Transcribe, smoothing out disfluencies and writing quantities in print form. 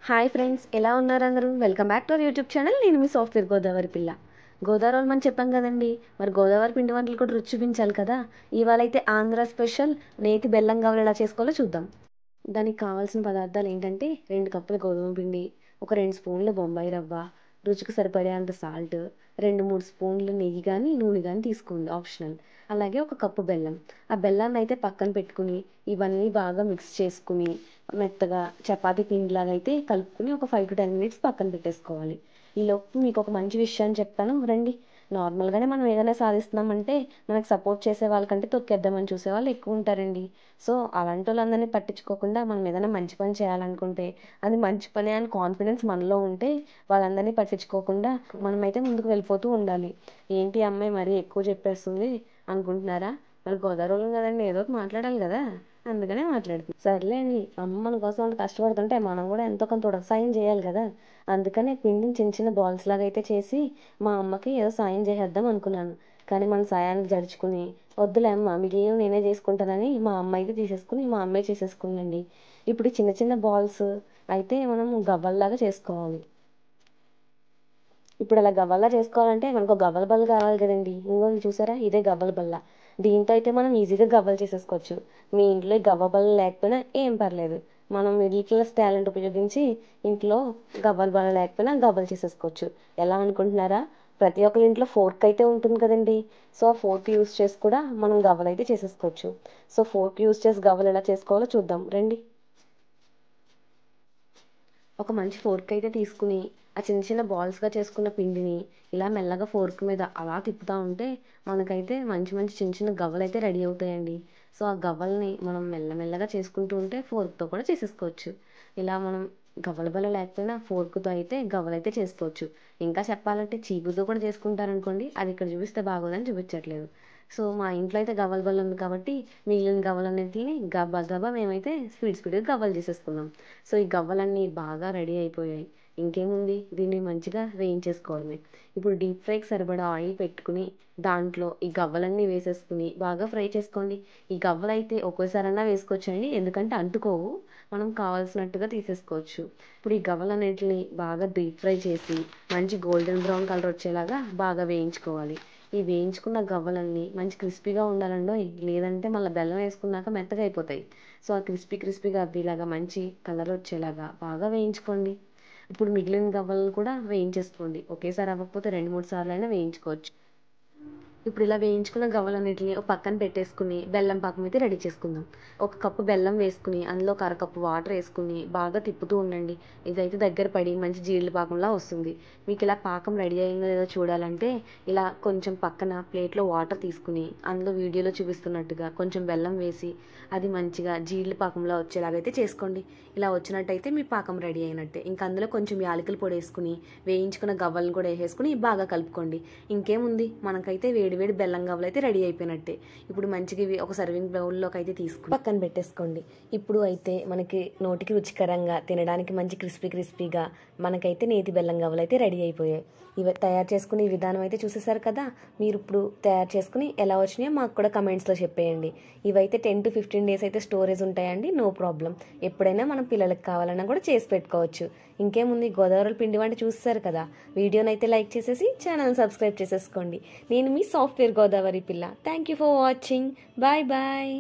Hi friends, ఎలా ఉన్నారు అందరూ? Welcome back to our YouTube channel. నేను మీ సాఫ్ట్వేర్ గోదావరి పిల్ల. గోదావరి వాళ్ళు మనం చెప్పాం కదండి, మరి గోదావరి పిండి వంటలు కూడా రుచి చూపించాలి కదా. ఇవాళ అయితే ఆంధ్ర స్పెషల్ నేతి బెల్లం గవ్వలు ఎలా చేసుకోవాలో చూద్దాం. దానికి కావాల్సిన పదార్థాలు ఏంటంటే 2 కప్పుల గోధుమ పిండి, ఒక 2 స్పూన్ల బొంబాయి రవ్వ, రుచికి సరిపడేంత సాల్ట్, 2-3 స్పూన్లు నెయ్యి కానీ నూనె కానీ తీసుకోండి, ఆప్షనల్. అలాగే ఒక కప్పు బెల్లం. ఆ బెల్లాన్ని అయితే పక్కన పెట్టుకుని ఇవన్నీ బాగా మిక్స్ చేసుకుని మెత్తగా చపాతీ పిండిలాగా అయితే కలుపుకుని ఒక 5 to 10 minutes పక్కన పెట్టేసుకోవాలి. ఈలోపు మీకు ఒక మంచి విషయాన్ని చెప్తాను రండి. నార్మల్గానే మనం ఏదైనా సాధిస్తున్నామంటే మనకు సపోర్ట్ చేసే వాళ్ళకంటే తొక్కేద్దామని చూసే వాళ్ళు ఎక్కువ ఉంటారండి. సో అలాంటి వాళ్ళందరినీ పట్టించుకోకుండా మనం ఏదైనా మంచి పని చేయాలనుకుంటే అది మంచి పని అని కాన్ఫిడెన్స్ మనలో ఉంటే వాళ్ళందరినీ పట్టించుకోకుండా మనమైతే ముందుకు వెళ్ళిపోతూ ఉండాలి. ఏంటి అమ్మాయి మరీ ఎక్కువ చెప్పేస్తుంది అనుకుంటున్నారా? మరి గోదావరి కదండి, ఏదో ఒకటి మాట్లాడాలి కదా, అందుకనే మాట్లాడుతుంది. సర్లే అండి, అమ్మ మన కోసం అంత కష్టపడుతుంటే మనం కూడా ఎంతో కొంత సాయం చేయాలి కదా. అందుకనే పిండిని చిన్న చిన్న బాల్స్ లాగా అయితే చేసి మా అమ్మకి ఏదో సాయం చేసేద్దాం అనుకున్నాను. కానీ మన సాయానికి జడుచుకుని వద్దులే అమ్మ మిగిలిన నేనే చేసుకుంటానని మా అమ్మ అయితే తీసేసుకుని మా అమ్మాయి చేసేసుకుందండి. ఇప్పుడు చిన్న చిన్న బాల్స్ అయితే మనం గవ్వల్లాగా చేసుకోవాలి. ఇప్పుడు అలా గవ్వల్లా చేసుకోవాలంటే మనకు గవ్వల బల్ల కావాలి కదండి. ఇంకో చూసారా, ఇదే గవ్వల బల్ల. దీంతో అయితే మనం ఈజీగా గవ్వలు చేసేసుకోవచ్చు. మీ ఇంట్లో గవ్వ బల్ల లేకపోయినా ఏం పర్లేదు, మనం మిడిల్ క్లాస్ టాలెంట్ ఉపయోగించి ఇంట్లో గవ్వల బల్ల లేకపోయినా గవ్వలు చేసేసుకోవచ్చు. ఎలా అనుకుంటున్నారా? ప్రతి ఒక్కరి ఇంట్లో ఫోర్క్ అయితే ఉంటుంది కదండి. సో ఆ ఫోర్క్ యూస్ చేసి కూడా మనం గవ్వలు అయితే చేసేసుకోవచ్చు. సో ఫోర్క్ యూస్ చేసి గవ్వలు ఎలా చేసుకోవాలో చూద్దాం రండి. ఒక మంచి ఫోర్క్ అయితే తీసుకుని ఆ చిన్న చిన్న బాల్స్గా చేసుకున్న పిండిని ఇలా మెల్లగా ఫోర్క్ మీద అలా తిప్పుతూ ఉంటే మనకైతే మంచి మంచి చిన్న చిన్న గవ్వలు అయితే రెడీ అవుతాయండి. సో ఆ గవ్వల్ని మనం మెల్లమెల్లగా చేసుకుంటూ ఉంటే ఫోర్క్తో కూడా చేసేసుకోవచ్చు. ఇలా మనం గవ్వల బల్ల లేకపోయినా ఫోర్క్తో అయితే గవ్వలు అయితే చేసుకోవచ్చు. ఇంకా చెప్పాలంటే చీపుతో కూడా చేసుకుంటారనుకోండి, అది ఇక్కడ చూపిస్తే బాగోదని చూపించట్లేదు. సో మా ఇంట్లో అయితే గవ్వల బల్ల ఉంది కాబట్టి మిగిలిన గవ్వలన్నింటినీ గబ్బా గబ్బా మేమైతే స్పీడ్గా గవ్వలు చేసేసుకున్నాం. సో ఈ గవ్వలన్నీ బాగా రెడీ అయిపోయాయి. ఇంకేముంది, దీన్ని మంచిగా వేయించేసుకోవడమే. ఇప్పుడు డీప్ ఫ్రైకి సరిపడా ఆయిల్ పెట్టుకుని దాంట్లో ఈ గవ్వలన్నీ వేసేసుకుని బాగా ఫ్రై చేసుకోండి. ఈ గవ్వలు అయితే ఒక్కోసారన్నా వేసుకోవచ్చండి, ఎందుకంటే అంటుకోవు, మనం కావాల్సినట్టుగా తీసేసుకోవచ్చు. ఇప్పుడు ఈ గవ్వలన్నింటినీ బాగా డీప్ ఫ్రై చేసి మంచి గోల్డెన్ బ్రౌన్ కలర్ వచ్చేలాగా బాగా వేయించుకోవాలి. ఈ వేయించుకున్న గవ్వలన్నీ మంచి క్రిస్పీగా ఉండాలండో, లేదంటే మళ్ళీ బెల్లం వేసుకున్నాక మెత్తగా అయిపోతాయి. సో ఆ క్రిస్పీగా అవ్వేలాగా మంచి కలర్ వచ్చేలాగా బాగా వేయించుకోండి. ఇప్పుడు మిగిలిన గవ్వలను కూడా వేయించేసుకోండి. ఒకేసారి అవ్వకపోతే 2-3 సార్లు అయినా వేయించుకోవచ్చు. ఇప్పుడు ఇలా వేయించుకున్న గవ్వలన్నిటిని ఒక పక్కన పెట్టేసుకుని బెల్లం పాకం అయితే రెడీ చేసుకుందాం. ఒక కప్పు బెల్లం వేసుకుని అందులో ఒక అరకప్పు వాటర్ వేసుకుని బాగా తిప్పుతూ ఉండండి. ఇదైతే దగ్గర పడి మంచి జీడి పాకంలా వస్తుంది. మీకు ఇలా పాకం రెడీ అయిందో లేదో చూడాలంటే ఇలా కొంచెం పక్కన ప్లేట్లో వాటర్ తీసుకుని అందులో వీడియోలో చూపిస్తున్నట్టుగా కొంచెం బెల్లం వేసి అది మంచిగా జీడి పాకంలో వచ్చేలాగైతే చేసుకోండి. ఇలా వచ్చినట్టయితే మీ పాకం రెడీ అయినట్టే. ఇంకా అందులో కొంచెం యాలకుల పొడి వేసుకుని వేయించుకున్న గవ్వలను కూడా వేసేసుకుని బాగా కలుపుకోండి. ఇంకేముంది, మనకైతే వేడివేడి బెల్లం గవ్వలు అయితే రెడీ అయిపోయినట్టే. ఇప్పుడు మంచిగా ఇవి ఒక సర్వింగ్ బౌల్లోకి అయితే తీసుకుని పక్కన పెట్టేసుకోండి. ఇప్పుడు అయితే మనకి నోటికి రుచికరంగా తినడానికి మంచి క్రిస్పీగా మనకైతే నేతి బెల్లం గవ్వలు అయితే రెడీ అయిపోయాయి. ఇవి తయారు చేసుకునే విధానం అయితే చూసేసారు కదా. మీరు ఇప్పుడు తయారు చేసుకుని ఎలా వచ్చినాయో మాకు కూడా కమెంట్స్లో చెప్పేయండి. ఇవైతే 10 to 15 days అయితే స్టోరేజ్ ఉంటాయండి, నో ప్రాబ్లం. ఎప్పుడైనా మనం పిల్లలకి కావాలన్నా కూడా చేసి పెట్టుకోవచ్చు. ఇంకేముంది, గోదావరి పిండి వంట చూస్తారు కదా. వీడియోని అయితే లైక్ చేసేసి ఛానల్ సబ్స్క్రైబ్ చేసేసుకోండి. నేను మీ సాఫ్ట్వేర్ గోదావరి పిల్ల. Thank you for watching. Bye bye.